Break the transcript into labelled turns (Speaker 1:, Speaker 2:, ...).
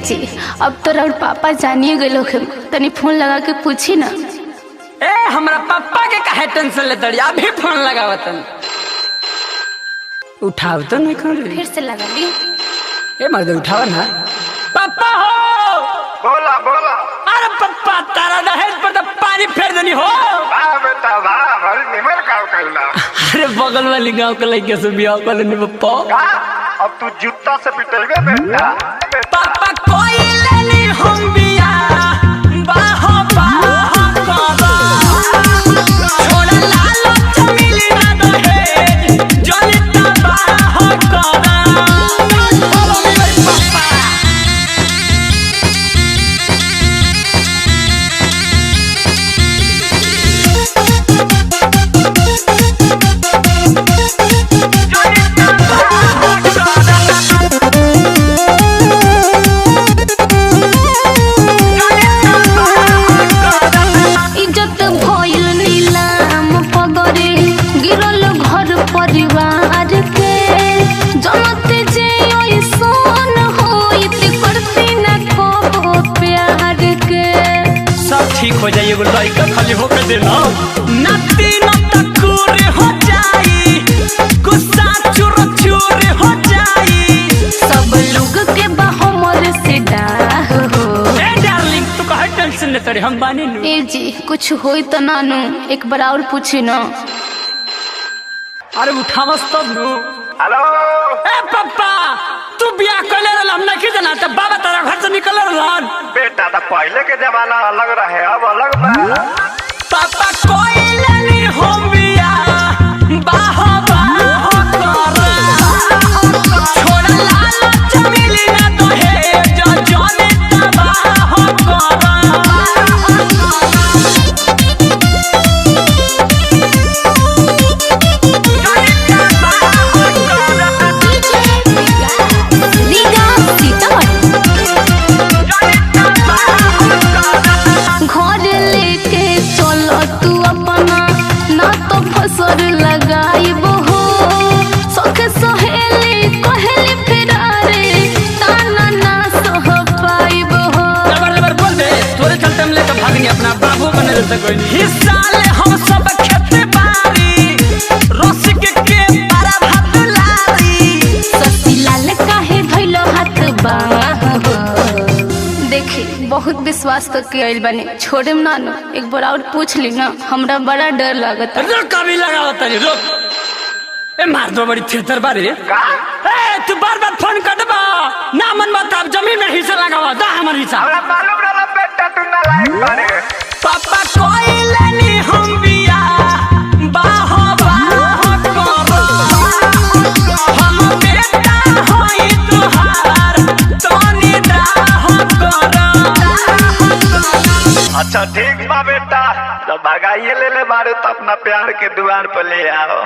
Speaker 1: जी अब तो और पापा जानिए गए लोग तनी फोन लगा के पूछी ना।
Speaker 2: ए हमरा पापा के काहे टेंशन लेते अभी फोन लगावतन उठाव तो नहीं कर
Speaker 1: फिर से लगा ली।
Speaker 2: ए मर्द उठावा ना। पापा हो
Speaker 3: बोला बोला।
Speaker 2: अरे पापा तारा दहेज पर तो पानी फेर देनी हो।
Speaker 3: वाह बेटा वाह बड़ी निमर काम कइला।
Speaker 2: अरे बगल वाली गांव के लड़के से बियाह कर लेनी पप्पा।
Speaker 3: का अब तू जूता से पिटेगा बेटा।
Speaker 2: पापा कोई लेनी हम बियाह बाहो बाहो करा छोड़ा लालो चमिली ना दहेज जलिता बाहो करा। ठीक हो जाइए वो लड़का खाली होकर देना नती नतकुर हो जाई गुस्सा चुर चुर हो जाई
Speaker 1: सब लोग के बाहों से डाह हो।
Speaker 2: ए डार्लिंग तू काहे टेंशन लेते रे हम बानी नु।
Speaker 1: ए जी कुछ होई तो नानू एक बार और पूछी ना।
Speaker 2: अरे उठावस तब नु।
Speaker 3: हेलो
Speaker 2: ए पापा तू बियाह कर ले हम नहीं जाना त बाबा तेरा घर से निकल रहन।
Speaker 3: बेटा तो पहले के जमाना अलग रहे अब अलग बा।
Speaker 2: पापा कोई लेनी हम बियाह बाहो बाहो करा छोड़ा लालो चमिली ना दहेज जलिता बाहो करा। अपना बाबू बने हिस्सा ले हम सब खेती बाड़ी रसिक के पारा भात लारी
Speaker 1: ससीलाल काहे धइलो हाथ बाह देखी बहुत विश्वास करके आइल बने छोड़े ना ना एक बार और पूछ ली ना हमरा बड़ा डर लागत।
Speaker 2: रुक कभी लगावत नहीं रुक। ए मार दो बड़ी थिरथर बारे। ए तू बार बार फोन कर दबा ना मन मत अब जमीन में हिस्सा लगावा दा हमर हिस्सा।
Speaker 3: हमरा मालूम रहला बेटा तू ना लायक बारे।
Speaker 2: पापा कोई लेनी हम बियाह बाहो बाहो करा हम बेटा होई तुहार तोनी दाहो करा।
Speaker 3: अच्छा ठीक बा बेटा जब भगाइए ले बारे तो अपना प्यार के द्वार पर ले आओ।